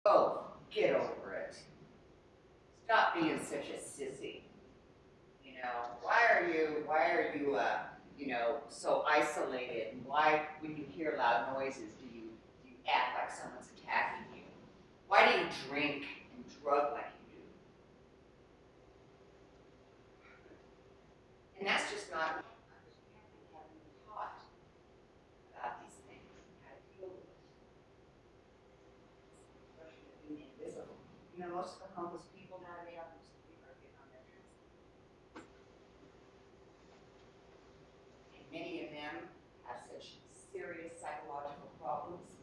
Oh, get over it. Stop being such a sissy. You know, why are you, so isolated? And why, when you hear loud noises, do you act like someone's attacking you? Why do you drink and drug like you do? And that's just not, because we haven't been taught about these things, how to deal with it. Especially being invisible. You know, most of the homeless people nowadays are Vietnam veterans. And many of them have such serious psychological problems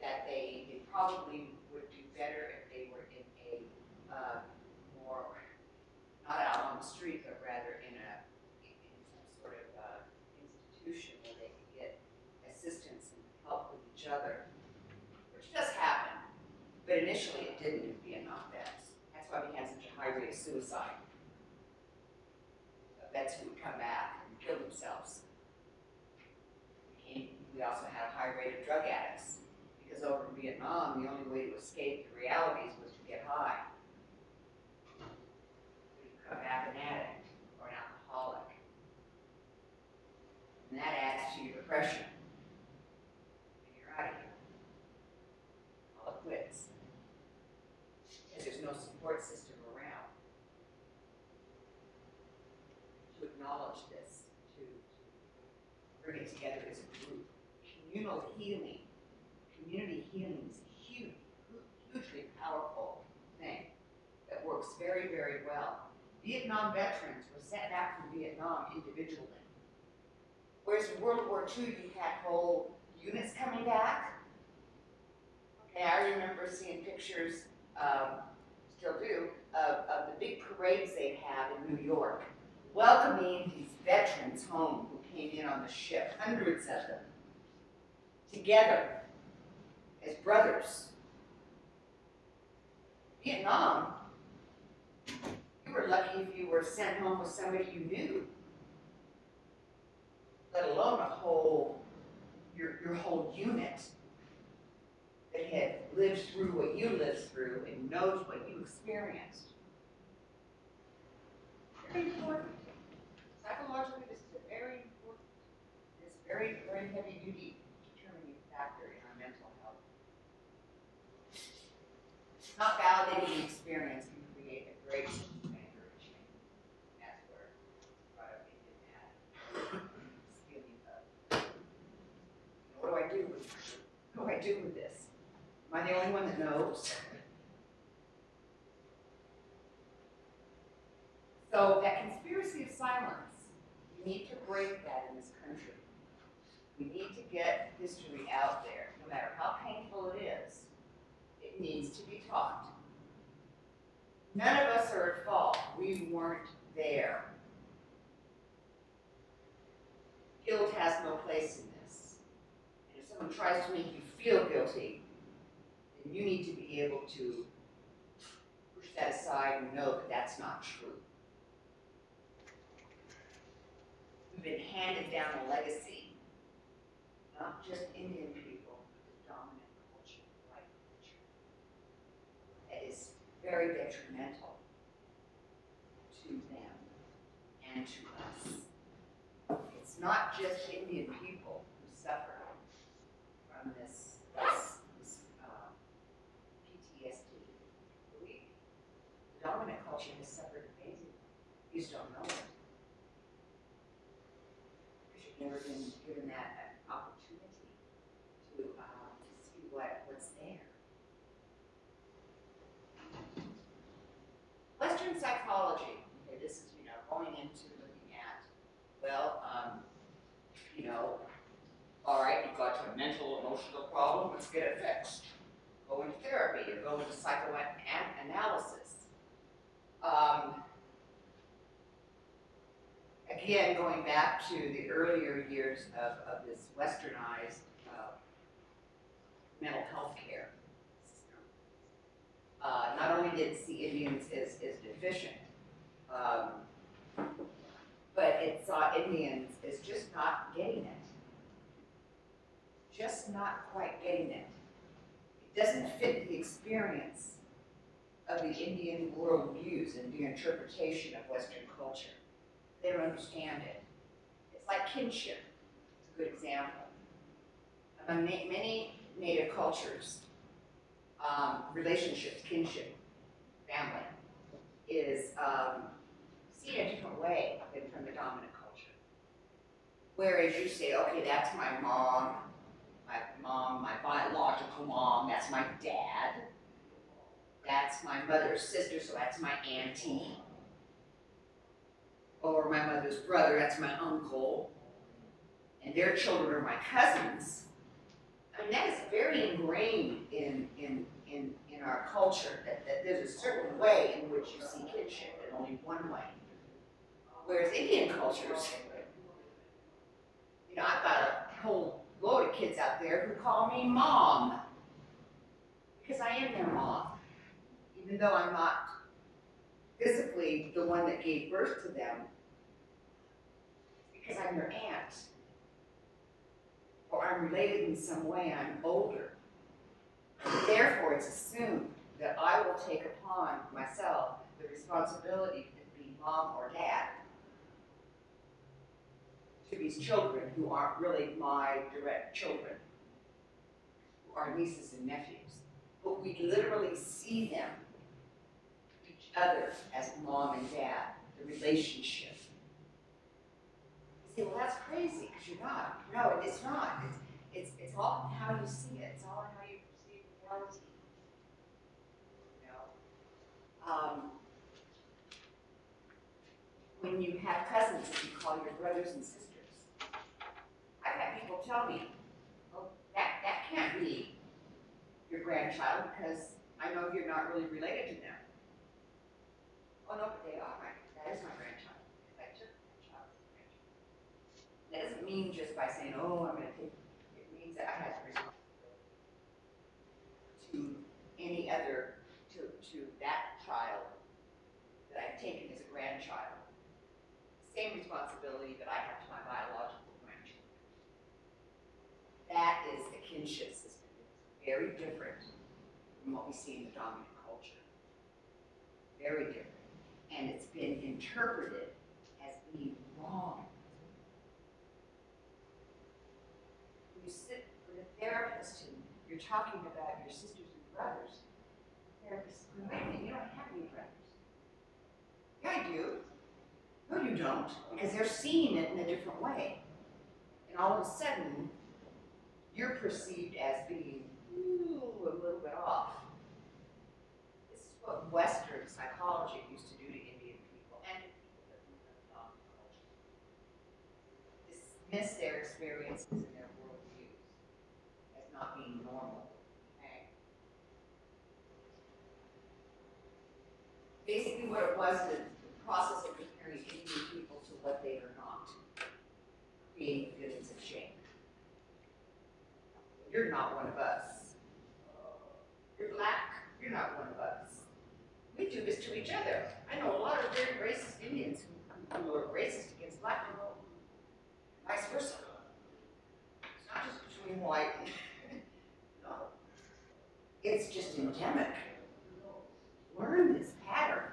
that they probably would do better if they were in a more, not out on the street, but rather in some sort of institution where they could get assistance and help with each other, which does happen. But initially it didn't in Vietnam vets. That's why we had such a high rate of suicide. Vets who would come back and kill themselves. We also had a high rate of drug addicts, because over in Vietnam, the only way to escape the realities was to get high. So you come back an addict or an alcoholic. And that adds to your depression. And you're out of here. All it quits. Because there's no support system around to acknowledge this, to bring it together as a group. Communal healing, community healing is a hugely powerful thing that works very, very well. Vietnam veterans were sent back from Vietnam individually. Whereas in World War II, you had whole units coming back. Okay, I remember seeing pictures, still do, of the big parades they'd have in New York, welcoming these veterans home who came in on the ship, hundreds of them, together as brothers. Vietnam, you were lucky if you were sent home with somebody you knew, let alone your whole unit that had lived through what you lived through and knows what you experienced. Very important. Psychologically, this is a very important, it's very, very heavy duty determining factor in our mental health. Not validating the experience can create a great sense of anger and shame. That's where productivity is at. This feeling of, what do I do with this? Am I the only one that knows? So that conspiracy of silence, we need to break that in this country. We need to get history out there, no matter how painful it is. It needs to be taught. None of us are at fault. We weren't there. Guilt has no place in this. And if someone tries to make you feel guilty, then you need to be able to push that aside and know that that's not true. We've been handed down a legacy, not just Indian people, but the dominant culture, white culture, that is very detrimental to them and to us. It's not just Indian people who suffer from this PTSD. The dominant culture has suffered amazingly. You just don't know it. Because you've never been given that opportunity to see what's there. Western psychology. Okay, this is going into looking at, well, all right, you've got a mental, emotional problem, let's get it fixed. Go into therapy, or go into psychoanalysis. Again, going back to the earlier years of this westernized mental health care system. Not only did it see Indians as deficient, but it saw Indians as just not getting it. Just not quite getting it. It doesn't fit the experience of the Indian worldviews and the interpretation of Western culture. They don't understand it. It's like kinship. It's a good example. Among many Native cultures, relationships, kinship, family, is seen a different way than from the dominant culture. Whereas you say, okay, that's my mom, my biological mom, that's my dad, that's my mother's sister, so that's my auntie, or my mother's brother, that's my uncle, and their children are my cousins. I mean, that is very ingrained in our culture, that there's a certain way in which you see kinship, and only one way. Whereas Indian cultures, you know, I've got a whole load of kids out there who call me mom, because I am their mom, even though I'm not physically the one that gave birth to them, because I'm their aunt, or I'm related in some way, I'm older. Therefore, it's assumed that I will take upon myself the responsibility to be mom or dad to these children who aren't really my direct children, who are nieces and nephews. But we literally see them, each other, as mom and dad, the relationship. You say, well, that's crazy, because you're not. No, it's not. It's all in how you see it. It's all in how you perceive reality. You know? When you have cousins that you call your brothers and sisters, I've had people tell me, oh, that can't be your grandchild, because I know you're not really related to them. Oh, no, but they are. That is my grandchild. I took that child as a grandchild. That doesn't mean just by saying, oh, I'm going to take it. It means that I have responsibility to any other, to that child that I've taken as a grandchild. Same responsibility that I have to my biological grandchildren. That is the kinship system. It's very different from what we see in the dominant culture. Very different. And it's been interpreted as being wrong. When you sit with a therapist and you're talking about your sisters and brothers, the therapist says, wait a minute, you don't have any brothers. Yeah, I do. No, you don't, because they're seeing it in a different way. And all of a sudden, you're perceived as being a little bit off. This is what Western psychology used to do to Indian people and to people that moved up dominant culture. Dismiss their experiences and their worldviews as not being normal. Okay? Basically, what it was is the process of comparing Indian people to what they are not, creating feelings of shame. You're not one of us. You're black, you're not one of us. We do this to each other. I know a lot of very racist Indians who are racist against black people. Vice versa. It's not just between white and no. It's just endemic. Learn this pattern.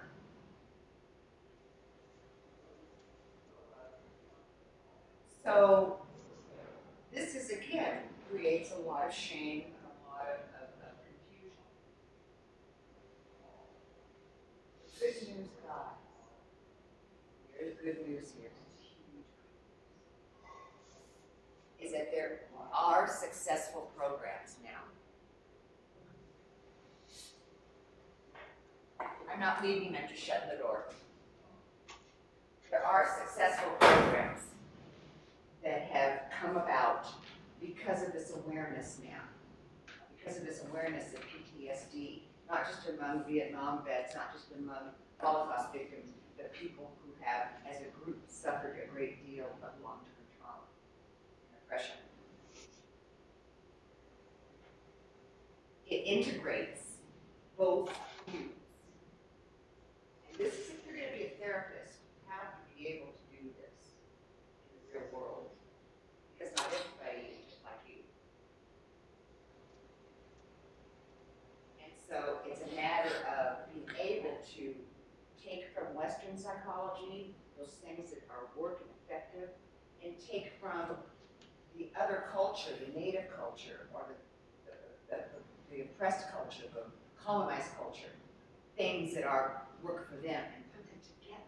So this is, again, creates a lot of shame and a lot of confusion. Good news, guys. Here's good news here. Is that there are successful programs now. I'm not leaving, I'm just shutting the door. There are successful programs that have come about because of this awareness now. Because of this awareness of PTSD, not just among Vietnam vets, not just among Holocaust victims, but people who have, as a group, suffered a great deal of long-term trauma and oppression. It integrates both views. And this is, if you're going to be a therapist, you have to be able to do this in the real world. Because not everybody is just like you. Western psychology, those things that are work and effective, and take from the other culture, the native culture, or the oppressed culture, the colonized culture, things that are work for them, and put them together.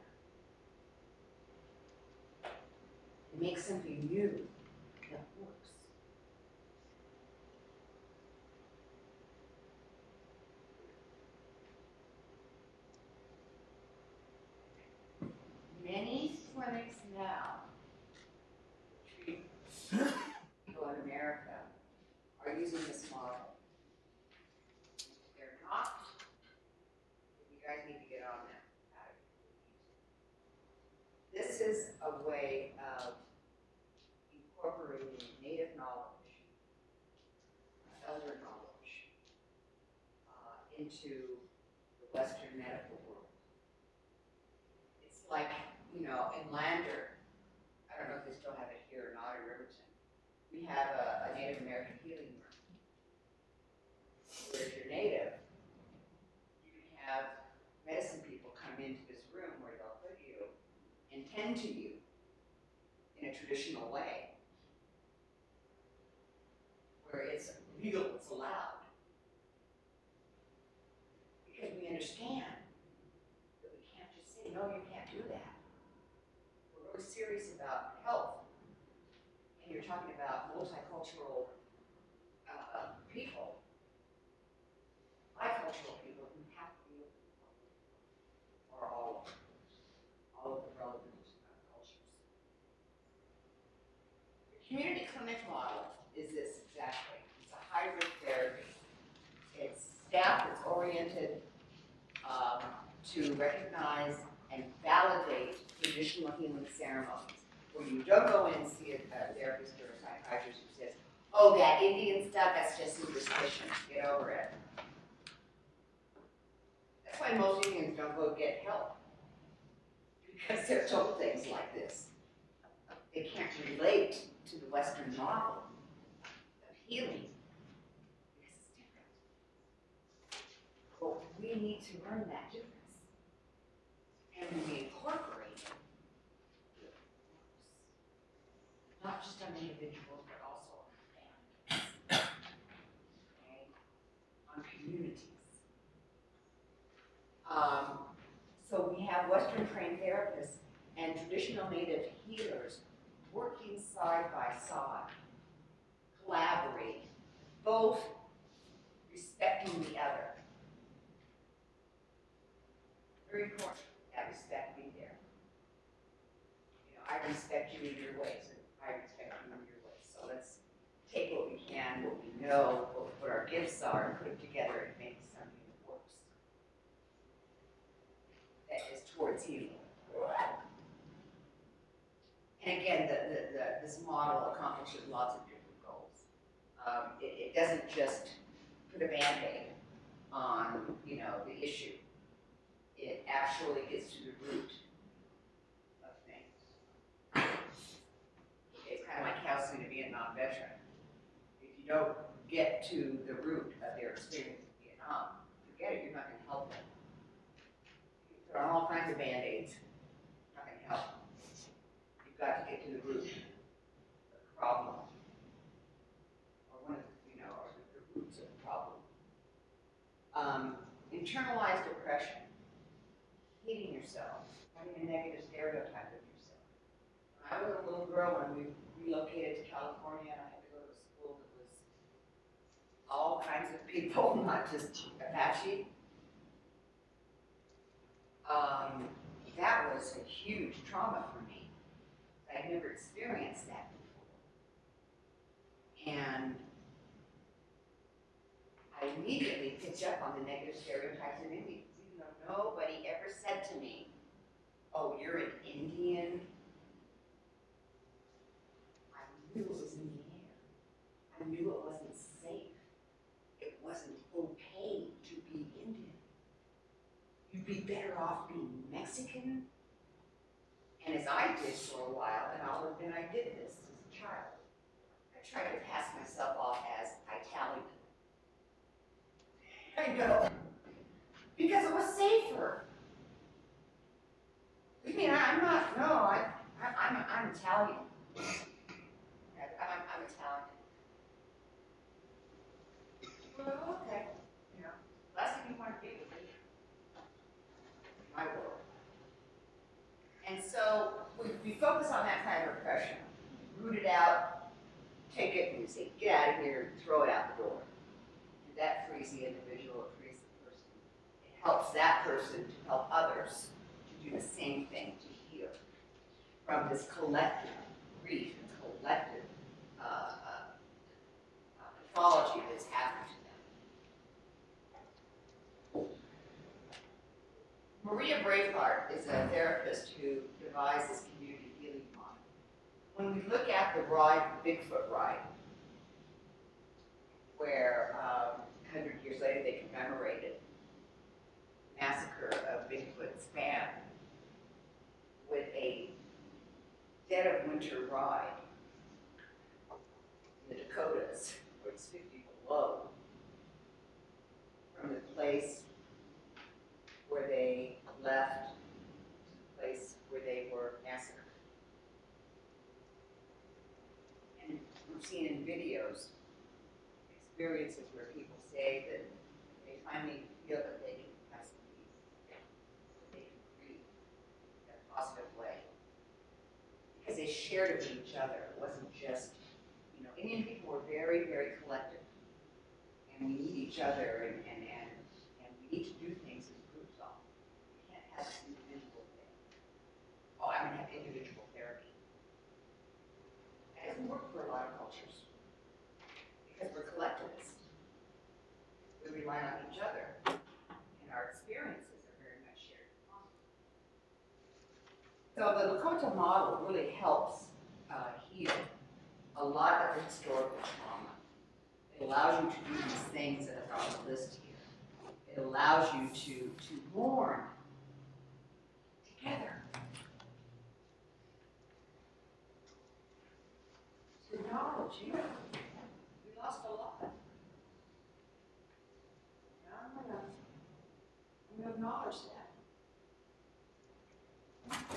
And make something new that works. Many clinics now treat people in America are using this model. If they're not, you guys need to get on that. This is a way of incorporating native knowledge, elder knowledge, into the Western medical world. It's like, you know, in Lander, I don't know if they still have it here or not in Riverton, we have a Native American healing room. Where if you're Native, you can have medicine people come into this room where they'll put you and tend to you in a traditional way, where it's legal, it's allowed. Because we understand that we can't just say, no, you can't do that. We're really serious about health. And you're talking about multicultural people, bicultural people who have to be or all of the relevant cultures. The community clinic model is this exactly. It's a hybrid therapy. It's staff that's oriented to recognize and validate traditional healing ceremonies, where you don't go in and see a therapist or a psychiatrist who says, oh, that Indian stuff, that's just superstition, get over it. That's why most Indians don't go get help, because they're told things like this. They can't relate to the Western model of healing, because it's different. But we need to learn that difference. And when we incorporate it, it works. Not just on individuals, but also on families, okay? On communities. So we have Western trained therapists and traditional native healers working side by side, collaborating, both respecting the other. Very important that respect be there. You know, I respect you in your ways, and I respect you in your ways. So let's take what we can, what we know, what our gifts are, and put them together and make something that works. That is towards healing. And again, this model accomplishes lots of different goals. It doesn't just put a Band-Aid on, you know, the issue. It actually gets to the root of things. It's kind of like counseling a Vietnam veteran. If you don't get to the root of their experience in Vietnam, forget it, you're not going to help them. You put on all kinds of Band-Aids, not going to help. You've got to get to the root of the problem, or one of the, you know, or the roots of the problem. Internalized depression. Hating yourself, having a negative stereotype of yourself. When I was a little girl, when we relocated to California, and I had to go to a school that was all kinds of people, not just Apache. That was a huge trauma for me. I'd never experienced that before. And I immediately picked up on the negative stereotypes of Indians. Nobody ever said to me, oh, you're an Indian. I knew it was in the air. I knew it wasn't safe. It wasn't okay to be Indian. You'd be better off being Mexican. And as I did for a while, and I'll admit I did this as a child, I tried to pass myself off as Italian. I know. Because it was safer. Italian. I'm Italian. Well, okay, you know, last thing you want to be with me, my world. And so we focus on that kind of repression, root it out, take it and say, get out of here, throw it out the door. And that frees the individual, it frees the person. It helps that person to help others to do the same thing, to heal from this collective grief and collective pathology that's happened to them. Maria Braveheart is a therapist who devised this community healing model. When we look at the ride, the Bigfoot ride, where 100 years later they commemorated the massacre of Bigfoot Span with a dead of winter ride in the Dakotas, where it's 50 below, from the place where they left to the place where they were massacred. And we've seen in videos experiences where people say that they finally feel that they can have some peace, that they can breathe in a positive way. Because they shared it with each other. It wasn't just, you know, Indian people were very, very collective. And we need each other and we need to do things as groups all. We can't have this individual thing. Oh, I'm going to have individual therapy. That doesn't work for a lot of cultures. Because we're collectivists. We rely on each other. And our experiences are very much shared. So the Lakota model really helps heal a lot of the historical trauma. It allows you to do these things that are on the list here. It allows you to mourn together. To acknowledge, yeah, we lost a lot. I'm going to acknowledge that.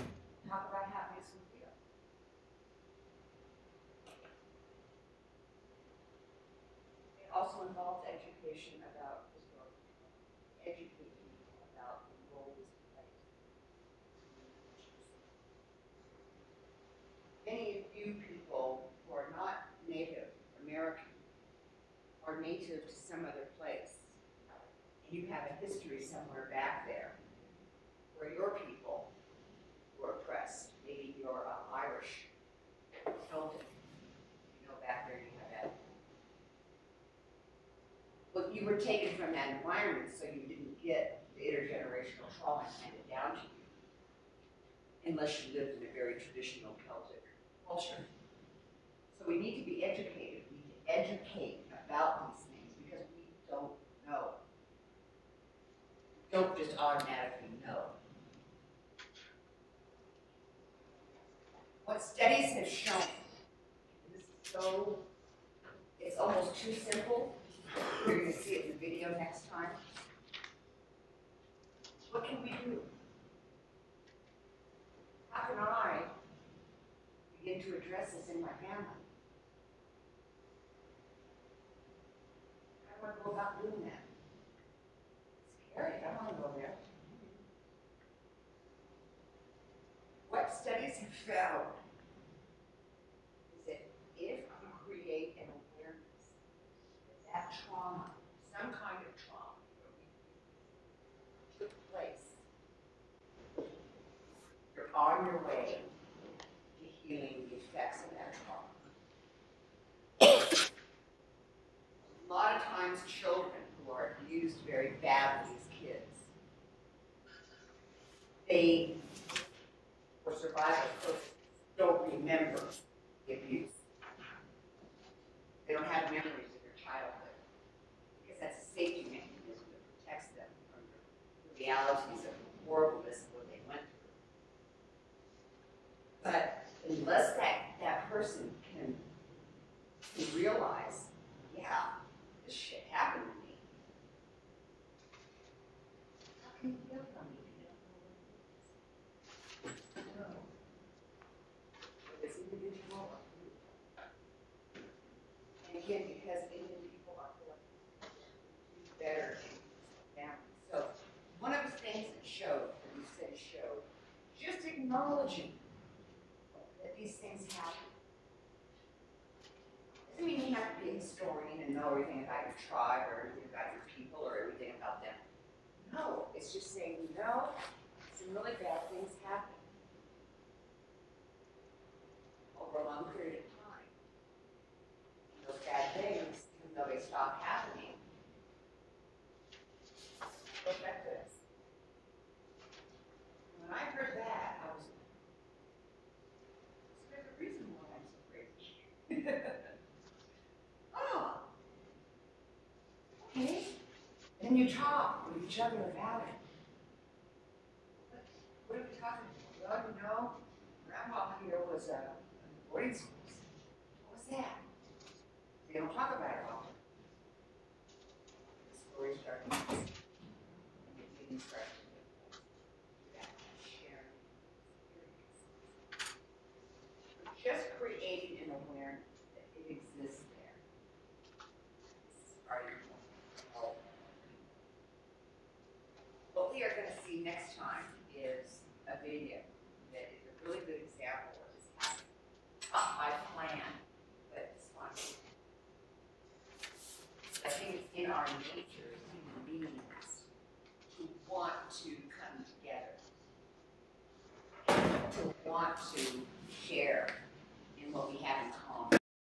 Talk about how it makes me feel. It also involves education about historical trauma, educating people about the role this plays. Many of you people who are not Native American are native to some other place, and you have a history somewhere back there where your people were oppressed. Maybe you're Irish, Celtic, you know, back there you have that. But you were taken from that environment, so you didn't get the intergenerational trauma handed down to you, unless you lived in a very traditional Celtic culture. So we need to be educated. We need to educate about these things because we don't know. Don't just automatically know. What studies have shown, and this is so, it's almost too simple. We're going to see it in the video next time. What can we do? How can I begin to address this in my family? How do I go about doing that? It's scary. I don't want to go there. What studies have found is that if you create an awareness that trauma, some kind of trauma, took place, you're on your way to healing the effects of that trauma. A lot of times children who are abused very badly as kids, they, for survival purposes, don't remember the abuse. They don't have memories of their childhood because that's a safety mechanism that protects them from the realities of the horribleness of what they went through. But unless that person can realize, yeah, this shit happened to me, how can you heal from it if you don't know what it is? No. It's acknowledging that these things happen. Doesn't mean you have to be a historian and know everything about your tribe or everything about your people or everything about them. No, it's just saying, you know, some really bad things happen over a long period of time. And those bad things, even though they stop happening, they affect us. When I heard that, I was, so there's a reason why I'm so crazy. Oh, okay. Then you talk with each other about it. What are we talking about? Well, you know, Grandma here was a boarding school. What was that? They don't talk about it often. The story started and the meeting started with that sharing experiences. Just creating an awareness that it exists there. This is part of your whole. What we are going to see next time is a video that is a really good example of this happening. Not my plan, but it's fun. I think it's in our nature as human beings to want to come together, to want to share